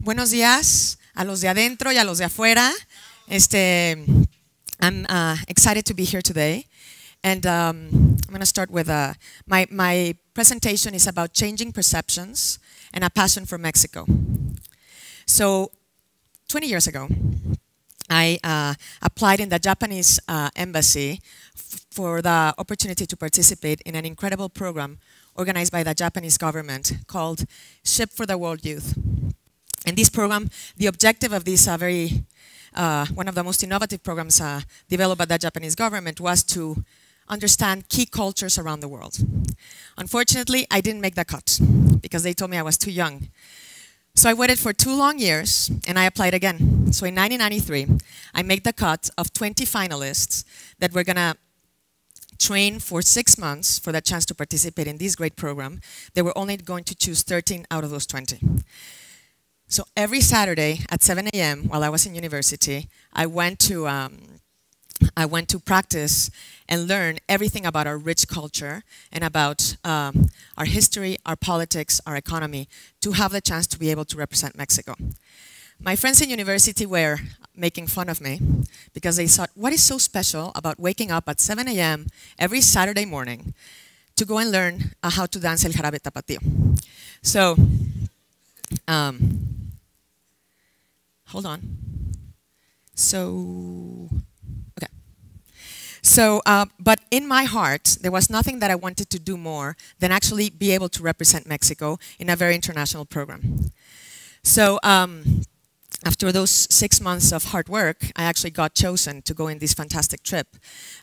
Buenos días a los de adentro y a los de afuera. I'm excited to be here today. And I'm going to start with my presentation is about changing perceptions and a passion for Mexico. So 20 years ago, I applied in the Japanese embassy for the opportunity to participate in an incredible program organized by the Japanese government called Ship for the World Youth. And this program, the objective of this one of the most innovative programs developed by the Japanese government was to understand key cultures around the world. Unfortunately, I didn't make the cut because they told me I was too young. So I waited for 2 long years and I applied again. So in 1993, I made the cut of 20 finalists that were gonna train for 6 months for the chance to participate in this great program. They were only going to choose 13 out of those 20. So every Saturday at 7 a.m. while I was in university, I went to practice and learn everything about our rich culture and about our history, our politics, our economy, to have the chance to be able to represent Mexico. My friends in university were making fun of me because they thought, what is so special about waking up at 7 a.m. every Saturday morning to go and learn how to dance el jarabe tapatío? So, hold on. But in my heart, there was nothing that I wanted to do more than actually be able to represent Mexico in a very international program. So after those 6 months of hard work, I actually got chosen to go in this fantastic trip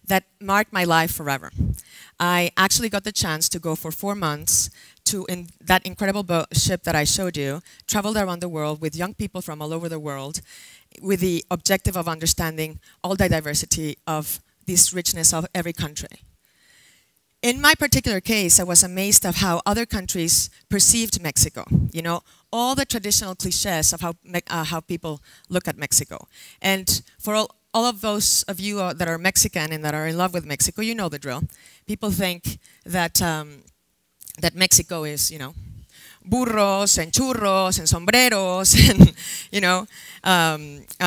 that marked my life forever. I actually got the chance to go for 4 months in that incredible ship that I showed you, traveled around the world with young people from all over the world with the objective of understanding all the diversity of this richness of every country. In my particular case, I was amazed of how other countries perceived Mexico. You know, all the traditional cliches of how people look at Mexico. And for all of those of you that are Mexican and that are in love with Mexico, you know the drill. People think that that Mexico is, you know, burros and churros and sombreros and, you know,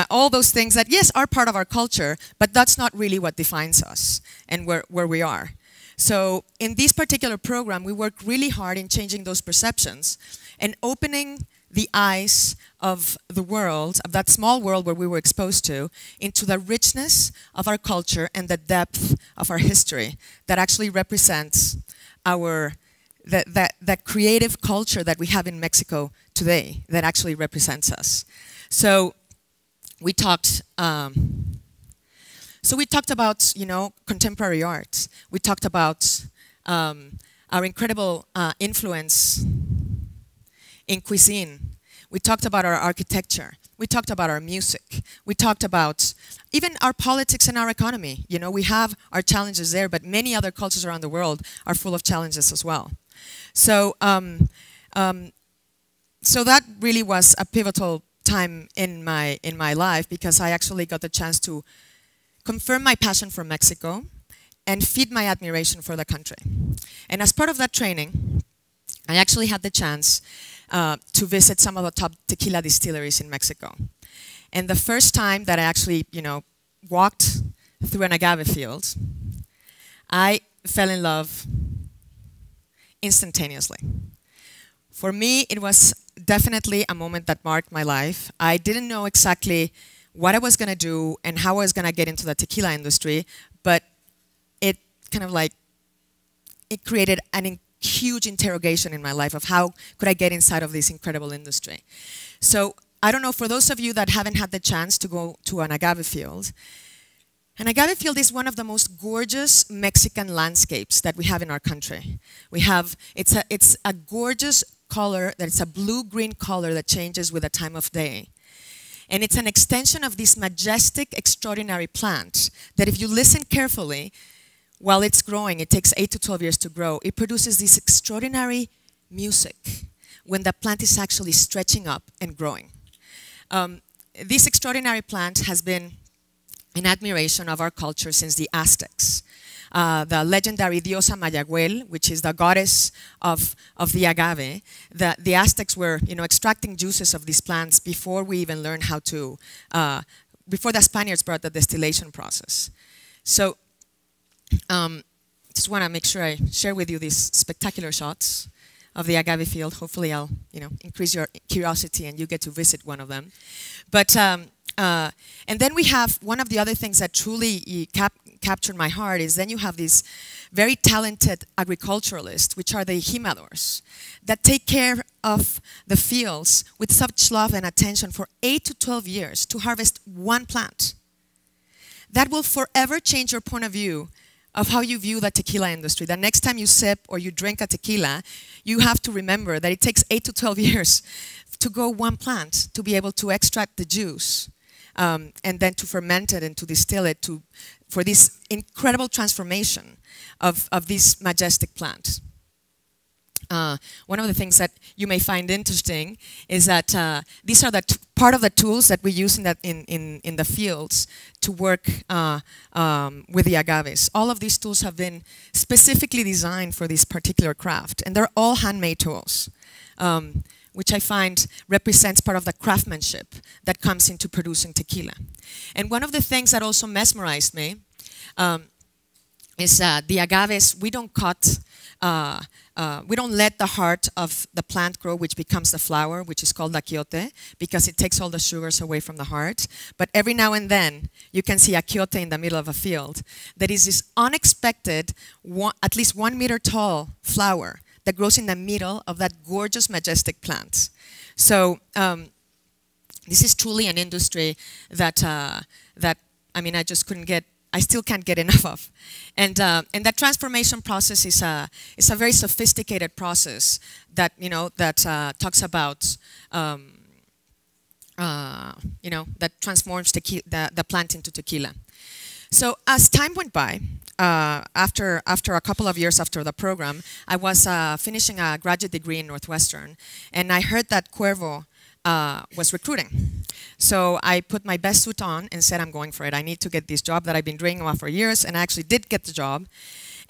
all those things that, yes, are part of our culture, but that's not really what defines us and where we are. So in this particular program, we work really hard in changing those perceptions and opening the eyes of the world, of that small world where we were exposed to, into the richness of our culture and the depth of our history that actually represents that creative culture that we have in Mexico today that actually represents us. So we talked about, you know, contemporary art. We talked about our incredible influence in cuisine. We talked about our architecture. We talked about our music. We talked about even our politics and our economy. You know, we have our challenges there, but many other cultures around the world are full of challenges as well. So, so that really was a pivotal time in my life because I actually got the chance to confirm my passion for Mexico and feed my admiration for the country. And as part of that training, I actually had the chance to visit some of the top tequila distilleries in Mexico. And the first time that I actually, you know, walked through an agave field, I fell in love instantaneously. For me, it was definitely a moment that marked my life. I didn't know exactly what I was going to do and how I was going to get into the tequila industry, but it kind of like, it created a huge interrogation in my life of how could I get inside of this incredible industry. So I don't know, for those of you that haven't had the chance to go to an agave field, an agave field is one of the most gorgeous Mexican landscapes that we have in our country. We have, it's a gorgeous color, that it's a blue-green color that changes with the time of day. And it's an extension of this majestic, extraordinary plant that if you listen carefully, while it's growing, it takes 8 to 12 years to grow, it produces this extraordinary music when the plant is actually stretching up and growing. This extraordinary plant has been in admiration of our culture since the Aztecs. the legendary diosa Mayagüel, which is the goddess of the agave. The Aztecs were, extracting juices of these plants before we even learned how to, before the Spaniards brought the distillation process. So, just want to make sure I share with you these spectacular shots of the agave field. Hopefully I'll, increase your curiosity and you get to visit one of them. But, and then we have one of the other things that truly captured my heart is then you have these very talented agriculturalists, which are the jimadores, that take care of the fields with such love and attention for 8 to 12 years to harvest one plant. That will forever change your point of view of how you view the tequila industry. The next time you sip or you drink a tequila, you have to remember that it takes 8 to 12 years to grow one plant, to be able to extract the juice, and then to ferment it and to distill it for this incredible transformation of this majestic plant. One of the things that you may find interesting is that these are part of the tools that we use in the fields to work with the agaves. All of these tools have been specifically designed for this particular craft, and they're all handmade tools, which I find represents part of the craftsmanship that comes into producing tequila. And one of the things that also mesmerized me is the agaves, we don't cut, we don't let the heart of the plant grow, which becomes the flower, which is called achiote, because it takes all the sugars away from the heart. But every now and then, you can see achiote in the middle of a field. That is this unexpected, at least 1 meter tall flower that grows in the middle of that gorgeous, majestic plant. So this is truly an industry that, I mean, I still can't get enough of. And that transformation process is a very sophisticated process that, that talks about, that transforms the plant into tequila. So as time went by, after a couple of years after the program, I was finishing a graduate degree in Northwestern, and I heard that Cuervo was recruiting. So I put my best suit on and said, I'm going for it. I need to get this job that I've been dreaming about for years, and I actually did get the job,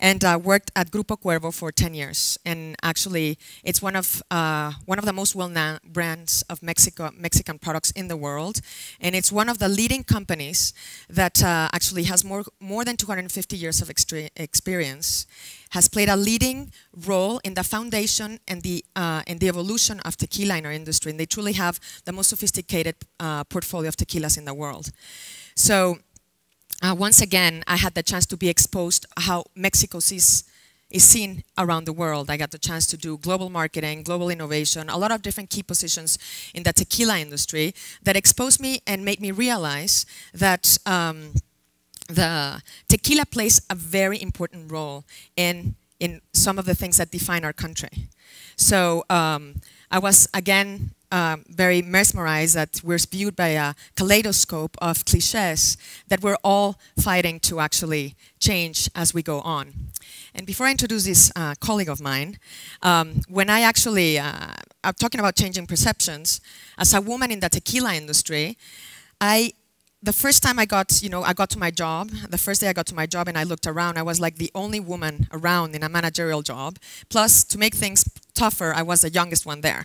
and worked at Grupo Cuervo for 10 years. And actually, it's one of the most well-known brands of Mexican products in the world, and it's one of the leading companies that actually has more than 250 years of experience, has played a leading role in the foundation and the evolution of tequila in our industry, and they truly have the most sophisticated portfolio of tequilas in the world. So once again, I had the chance to be exposed how Mexico is seen around the world. I got the chance to do global marketing, global innovation, a lot of different key positions in the tequila industry that exposed me and made me realize that the tequila plays a very important role in some of the things that define our country. So I was, again, very mesmerized that we're viewed by a kaleidoscope of cliches that we're all fighting to actually change as we go on. And before I introduce this colleague of mine, when I actually, I'm talking about changing perceptions, as a woman in the tequila industry, the first time I got to my job, the first day I got to my job and I looked around, I was like the only woman around in a managerial job. Plus, to make things tougher, I was the youngest one there.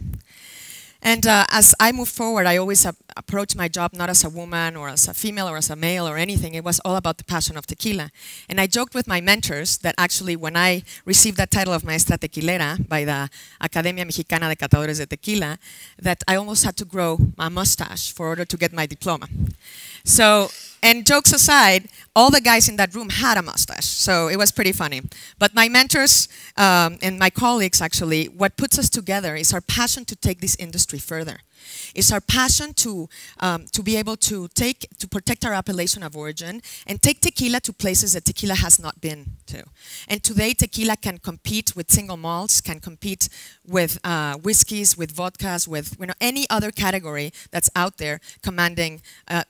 And as I moved forward, I always approached my job not as a woman or as a female or as a male or anything. It was all about the passion of tequila. And I joked with my mentors that actually when I received that title of Maestra Tequilera by the Academia Mexicana de Catadores de Tequila, that I almost had to grow a mustache for order to get my diploma. So, and jokes aside, all the guys in that room had a mustache, so it was pretty funny. But my mentors and my colleagues, actually, what puts us together is our passion to take this industry further. It's our passion to be able to protect our appellation of origin and take tequila to places that tequila has not been to. And today, tequila can compete with single malts, can compete with whiskeys, with vodkas, with any other category that's out there commanding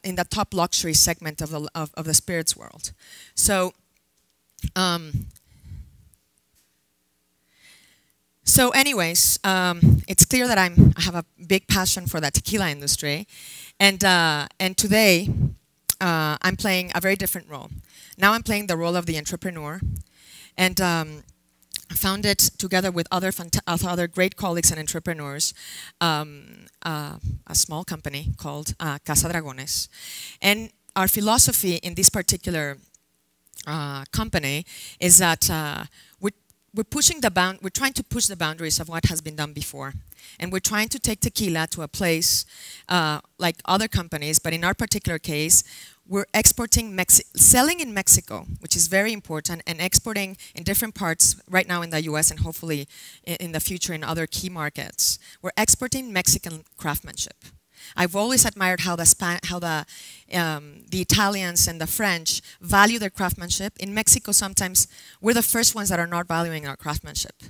in the top luxury segment of the spirits world. So. So anyways, it's clear that I have a big passion for the tequila industry, and today I'm playing a very different role. Now I'm playing the role of the entrepreneur, and I founded, together with other great colleagues and entrepreneurs, a small company called Casa Dragones. And our philosophy in this particular company is that we're trying to push the boundaries of what has been done before. And we're trying to take tequila to a place like other companies, but in our particular case, we're exporting, selling in Mexico, which is very important, and exporting in different parts right now in the US and hopefully in the future in other key markets. We're exporting Mexican craftsmanship. I've always admired how the Italians and the French value their craftsmanship. In Mexico, sometimes we're the first ones that are not valuing our craftsmanship.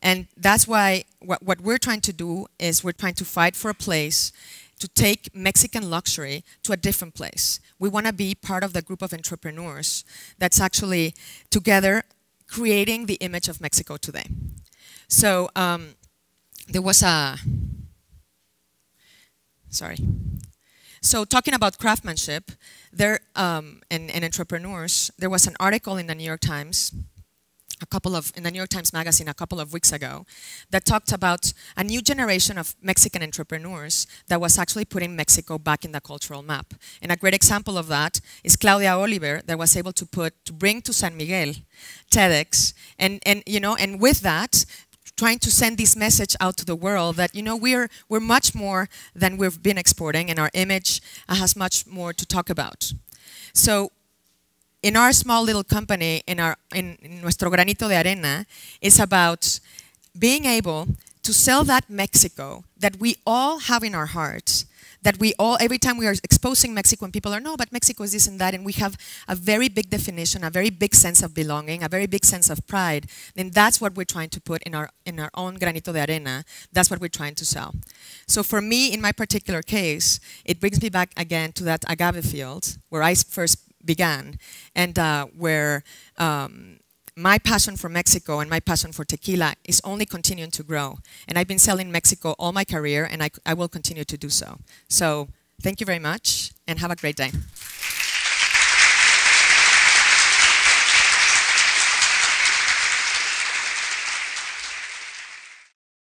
And that's why what we're trying to do is we're trying to fight for a place to take Mexican luxury to a different place. We want to be part of the group of entrepreneurs that's actually together creating the image of Mexico today. So there was a... Sorry. So talking about craftsmanship and entrepreneurs, there was an article in the New York Times, in the New York Times Magazine a couple of weeks ago, that talked about a new generation of Mexican entrepreneurs that was actually putting Mexico back in the cultural map. And a great example of that is Claudia Oliver, that was able to bring to San Miguel TEDx, and with that, trying to send this message out to the world that we're much more than we've been exporting, and our image has much more to talk about. So in our small little company, in nuestro granito de arena, is about being able to sell that Mexico that we all have in our hearts, that we all, every time we are exposing Mexico, and people are, no, but Mexico is this and that, and we have a very big definition, a very big sense of belonging, a very big sense of pride, then that's what we're trying to put in our own granito de arena. That's what we're trying to sell. So for me, in my particular case, it brings me back again to that agave field where I first began, and where my passion for Mexico and my passion for tequila is only continuing to grow. And I've been selling Mexico all my career, and I will continue to do so. So thank you very much, and have a great day.